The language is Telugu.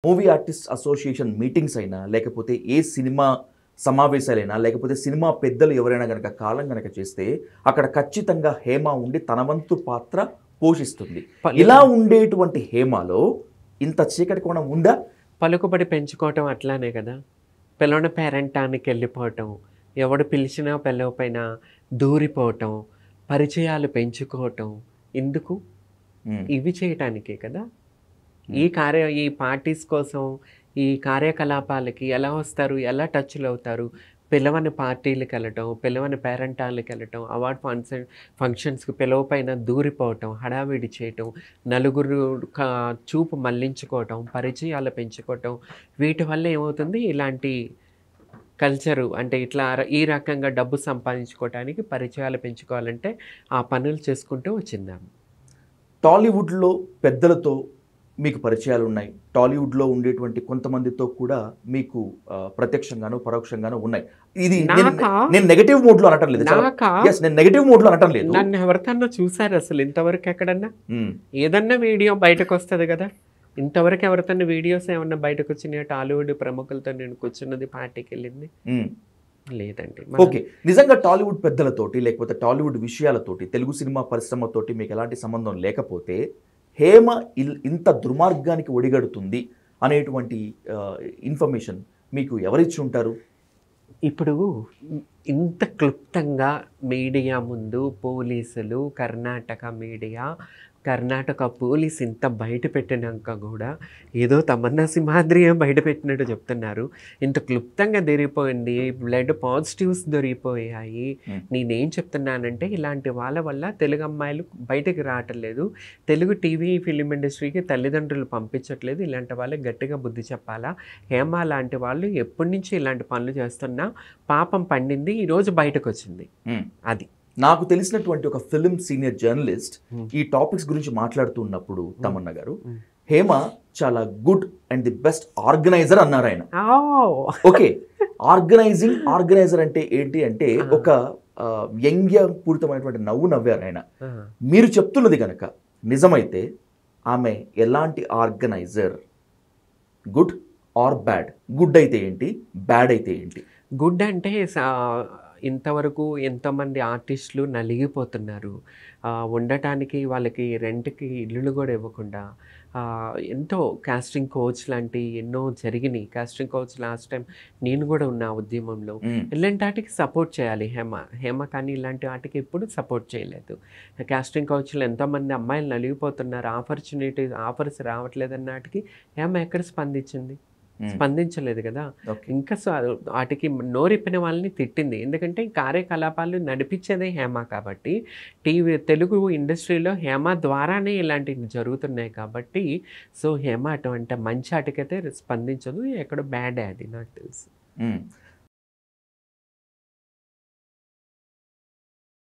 మూవీ ఆర్టిస్ట్ అసోసియేషన్ మీటింగ్స్ అయినా, లేకపోతే ఏ సినిమా సమావేశాలైనా, లేకపోతే సినిమా పెద్దలు ఎవరైనా గనక కాలం గనక చేస్తే, అక్కడ ఖచ్చితంగా హేమ ఉండి తన వంతు పాత్ర పోషిస్తుంది. ఇలా ఉండేటువంటి హేమలో ఇంత చీకటి కోణం ఉందా? పలుకుబడి పెంచుకోవటం అట్లానే కదా. పిల్లల పేరంటానికి వెళ్ళిపోవటం, ఎవడు పిలిచినా పిలవకపోయినా దూరిపోవటం, పరిచయాలు పెంచుకోవటం ఎందుకు? ఇవి చేయటానికే కదా. ఈ పార్టీస్ కోసం, ఈ కార్యకలాపాలకి ఎలా వస్తారు, ఎలా టచ్లు అవుతారు? పిలవని పార్టీలకు వెళ్ళటం, పిలవని పేరెంటాలకు వెళ్ళటం, అవార్డ్ ఫంక్షన్స్కి పిలవపైన దూరిపోవటం, హడావిడి చేయటం, నలుగురు చూపు మళ్లించుకోవటం, పరిచయాలు పెంచుకోవటం, వీటి వల్ల ఏమవుతుంది? ఇలాంటి కల్చరు అంటే ఇట్లా ఈ రకంగా డబ్బు సంపాదించుకోవటానికి పరిచయాలు పెంచుకోవాలంటే ఆ పనులు చేసుకుంటూ వచ్చిందాము. టాలీవుడ్లో పెద్దలతో మీకు పరిచయాలు ఉన్నాయి. టాలీవుడ్లో ఉండేటువంటి కొంతమందితో కూడా మీకు ప్రత్యక్షంగాను పరోక్షంగాను ఉన్నాయి. ఇది నేను నెగటివ్ మోడ్లో అనటం లేదు. నేను నెగటివ్ మోడ్లో అనటం లేదు. నన్ను ఎవరికన్నా చూసారు అసలు ఇంతవరకు ఎక్కడన్నా? ఏదన్నా వీడియో బయటకు వస్తుంది కదా. ఇంతవరకు ఎవరికన్నా వీడియోస్ ఏమన్నా బయటకు వచ్చినాయి? టాలీవుడ్ ప్రముఖులతో నేను కూర్చున్నది, పార్టీకి వెళ్ళింది లేదండి. ఓకే, నిజంగా టాలీవుడ్ పెద్దలతోటి లేకపోతే టాలీవుడ్ విషయాలతోటి తెలుగు సినిమా పరిశ్రమతోటి మీకు ఎలాంటి సంబంధం లేకపోతే హేమ ఇంత దుర్మార్గానికి ఒడిగడుతుంది అనేటువంటి ఇన్ఫర్మేషన్ మీకు ఎవరిచ్చి ఉంటారు? ఇప్పుడు ఇంత క్లుప్తంగా మీడియా ముందు పోలీసులు, కర్ణాటక పోలీస్ ఇంత బయట పెట్టినాక కూడా ఏదో తమన్నా సింహాద్రియే బయట పెట్టినట్టు చెప్తున్నారు. ఇంత క్లుప్తంగా దొరికిపోయింది, బ్లడ్ పాజిటివ్స్ దొరికిపోయాయి. నేనేం చెప్తున్నానంటే ఇలాంటి వాళ్ళ వల్ల తెలుగు అమ్మాయిలు బయటకు రావట్లేదు, తెలుగు టీవీ ఫిలిం ఇండస్ట్రీకి తల్లిదండ్రులు పంపించట్లేదు. ఇలాంటి వాళ్ళకి గట్టిగా బుద్ధి చెప్పాలా? హేమ లాంటి వాళ్ళు ఎప్పటి నుంచి ఇలాంటి పనులు చేస్తున్నా పాపం పండింది, ఈరోజు బయటకు వచ్చింది. అది నాకు తెలిసినటువంటి ఒక ఫిలిం సీనియర్ జర్నలిస్ట్ ఈ టాపిక్స్ గురించి మాట్లాడుతున్నప్పుడు తమన్నా గారు, హేమ చాలా good and the best organiser అన్నారు ఆయన. ఓకే, ఆర్గనైజర్ అంటే ఏంటి అంటే ఒక వ్యంగ్యపూరితమైనటువంటి నవ్వు నవ్వారు ఆయన. మీరు చెప్తున్నది కనుక నిజమైతే ఆమె ఎలాంటి organiser? Good or bad? Good అయితే ఏంటి, బ్యాడ్ అయితే ఏంటి? గుడ్ అంటే ఇంతవరకు ఎంతోమంది ఆర్టిస్టులు నలిగిపోతున్నారు. ఉండటానికి వాళ్ళకి రెంట్కి ఇల్లులు కూడా ఇవ్వకుండా ఎంతో కాస్టింగ్ కోచ్ లాంటి ఎన్నో జరిగినాయి. కాస్టింగ్ కోచ్ లాస్ట్ టైం నేను కూడా ఉన్న ఉద్యమంలో. ఇలాంటి వాటికి సపోర్ట్ చేయాలి హేమ కానీ ఇలాంటి వాటికి ఎప్పుడు సపోర్ట్ చేయలేదు. కాస్టింగ్ కోచ్లు ఎంతోమంది అమ్మాయిలు నలిగిపోతున్నారు, ఆఫర్స్ రావట్లేదు అన్నటికి హేమ ఎక్కడ స్పందించలేదు కదా. ఇంకా వాటికి నోరిప్పిన వాళ్ళని తిట్టింది. ఎందుకంటే కార్యకలాపాలు నడిపించేదే హేమ కాబట్టి, తెలుగు ఇండస్ట్రీలో హేమ ద్వారానే ఇలాంటివి జరుగుతున్నాయి కాబట్టి, సో హేమ అటువంటి మంచి వాటికైతే స్పందించదు. ఎక్కడో బ్యాడ్ అది నాకు తెలుసు.